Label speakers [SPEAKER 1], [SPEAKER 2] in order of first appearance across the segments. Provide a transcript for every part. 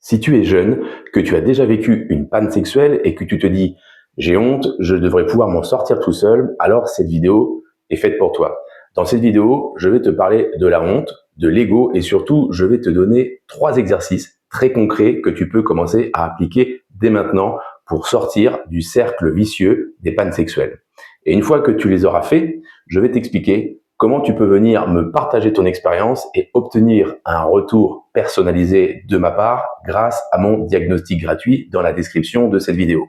[SPEAKER 1] Si tu es jeune, que tu as déjà vécu une panne sexuelle et que tu te dis « j'ai honte, je devrais pouvoir m'en sortir tout seul », alors cette vidéo est faite pour toi. Dans cette vidéo, je vais te parler de la honte, de l'ego et surtout, je vais te donner 3 exercices très concrets que tu peux commencer à appliquer dès maintenant pour sortir du cercle vicieux des pannes sexuelles. Et une fois que tu les auras fait, je vais t'expliquer comment tu peux venir me partager ton expérience et obtenir un retour personnalisé de ma part grâce à mon diagnostic gratuit dans la description de cette vidéo.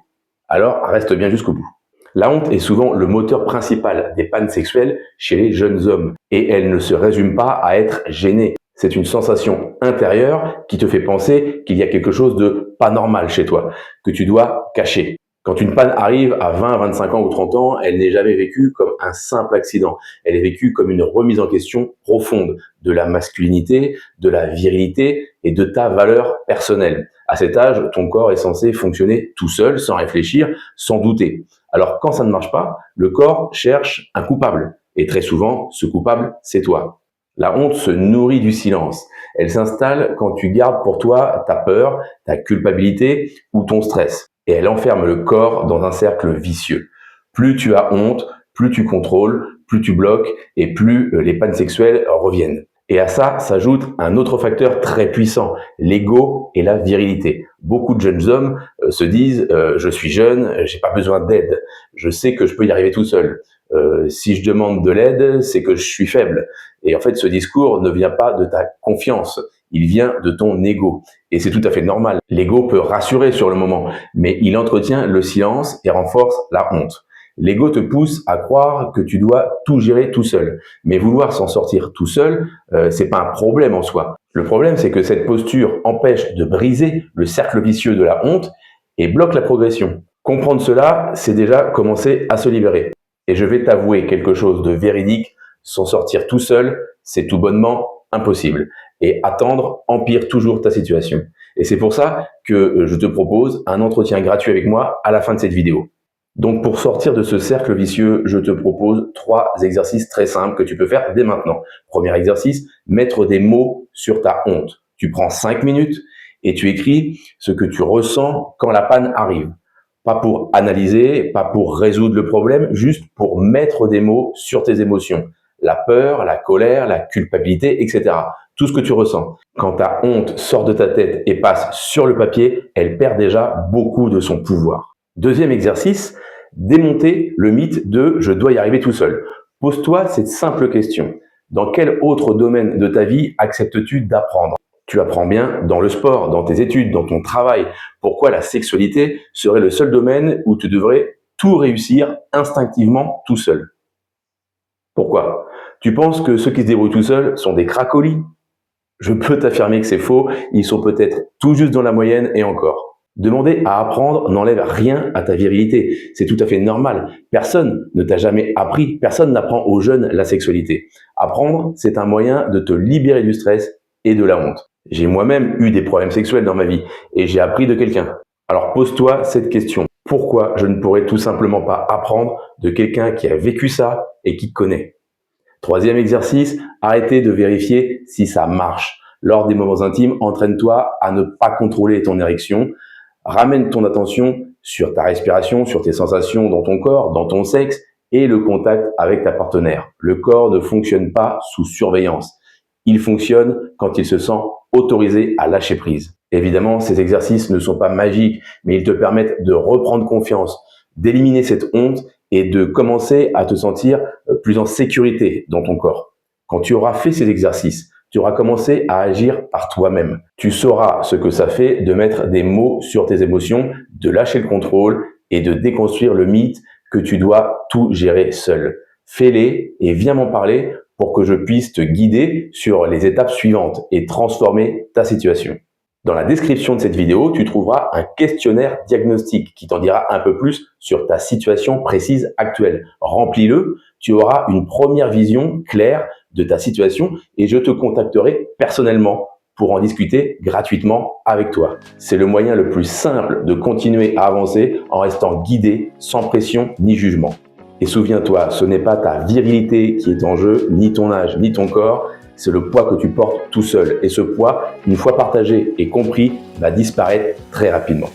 [SPEAKER 1] Alors, reste bien jusqu'au bout. La honte est souvent le moteur principal des pannes sexuelles chez les jeunes hommes et elle ne se résume pas à être gêné. C'est une sensation intérieure qui te fait penser qu'il y a quelque chose de pas normal chez toi, que tu dois cacher. Quand une panne arrive à 20, 25 ans ou 30 ans, elle n'est jamais vécue comme un simple accident. Elle est vécue comme une remise en question profonde de la masculinité, de la virilité et de ta valeur personnelle. À cet âge, ton corps est censé fonctionner tout seul, sans réfléchir, sans douter. Alors quand ça ne marche pas, le corps cherche un coupable. Et très souvent, ce coupable, c'est toi. La honte se nourrit du silence. Elle s'installe quand tu gardes pour toi ta peur, ta culpabilité ou ton stress. Et elle enferme le corps dans un cercle vicieux. Plus tu as honte, plus tu contrôles, plus tu bloques et plus les pannes sexuelles reviennent. Et à ça s'ajoute un autre facteur très puissant, l'ego et la virilité. Beaucoup de jeunes hommes se disent je suis jeune, j'ai pas besoin d'aide, je sais que je peux y arriver tout seul. Si je demande de l'aide, c'est que je suis faible. Et en fait, ce discours ne vient pas de ta confiance, il vient de ton ego. Et c'est tout à fait normal. L'ego peut rassurer sur le moment, mais il entretient le silence et renforce la honte. L'ego te pousse à croire que tu dois tout gérer tout seul. Mais vouloir s'en sortir tout seul, c'est pas un problème en soi. Le problème, c'est que cette posture empêche de briser le cercle vicieux de la honte et bloque la progression. Comprendre cela, c'est déjà commencer à se libérer. Et je vais t'avouer quelque chose de véridique, s'en sortir tout seul, c'est tout bonnement impossible. Et attendre empire toujours ta situation. Et c'est pour ça que je te propose un entretien gratuit avec moi à la fin de cette vidéo. Donc pour sortir de ce cercle vicieux, je te propose 3 exercices très simples que tu peux faire dès maintenant. Premier exercice, mettre des mots sur ta honte. Tu prends 5 minutes et tu écris ce que tu ressens quand la panne arrive. Pas pour analyser, pas pour résoudre le problème, juste pour mettre des mots sur tes émotions. La peur, la colère, la culpabilité, etc. Tout ce que tu ressens. Quand ta honte sort de ta tête et passe sur le papier, elle perd déjà beaucoup de son pouvoir. Deuxième exercice, démonter le mythe de « je dois y arriver tout seul ». Pose-toi cette simple question. Dans quel autre domaine de ta vie acceptes-tu d'apprendre ? Tu apprends bien dans le sport, dans tes études, dans ton travail. Pourquoi la sexualité serait le seul domaine où tu devrais tout réussir instinctivement tout seul? Pourquoi? Tu penses que ceux qui se débrouillent tout seuls sont des cracolis? Je peux t'affirmer que c'est faux, ils sont peut-être tout juste dans la moyenne et encore. Demander à apprendre n'enlève rien à ta virilité, c'est tout à fait normal. Personne ne t'a jamais appris, personne n'apprend aux jeunes la sexualité. Apprendre, c'est un moyen de te libérer du stress et de la honte. J'ai moi-même eu des problèmes sexuels dans ma vie et j'ai appris de quelqu'un. Alors pose-toi cette question. Pourquoi je ne pourrais tout simplement pas apprendre de quelqu'un qui a vécu ça et qui connaît? Troisième exercice, arrêtez de vérifier si ça marche. Lors des moments intimes, entraîne-toi à ne pas contrôler ton érection. Ramène ton attention sur ta respiration, sur tes sensations dans ton corps, dans ton sexe et le contact avec ta partenaire. Le corps ne fonctionne pas sous surveillance. Il fonctionne quand il se sent autorisé à lâcher prise. Évidemment, ces exercices ne sont pas magiques, mais ils te permettent de reprendre confiance, d'éliminer cette honte et de commencer à te sentir plus en sécurité dans ton corps. Quand tu auras fait ces exercices, tu auras commencé à agir par toi-même. Tu sauras ce que ça fait de mettre des mots sur tes émotions, de lâcher le contrôle et de déconstruire le mythe que tu dois tout gérer seul. Fais-les et viens m'en parler pour que je puisse te guider sur les étapes suivantes et transformer ta situation. Dans la description de cette vidéo, tu trouveras un questionnaire diagnostic qui t'en dira un peu plus sur ta situation précise actuelle. Remplis-le, tu auras une première vision claire de ta situation et je te contacterai personnellement pour en discuter gratuitement avec toi. C'est le moyen le plus simple de continuer à avancer en restant guidé, sans pression ni jugement. Et souviens-toi, ce n'est pas ta virilité qui est en jeu, ni ton âge, ni ton corps, c'est le poids que tu portes tout seul. Et ce poids, une fois partagé et compris, va disparaître très rapidement.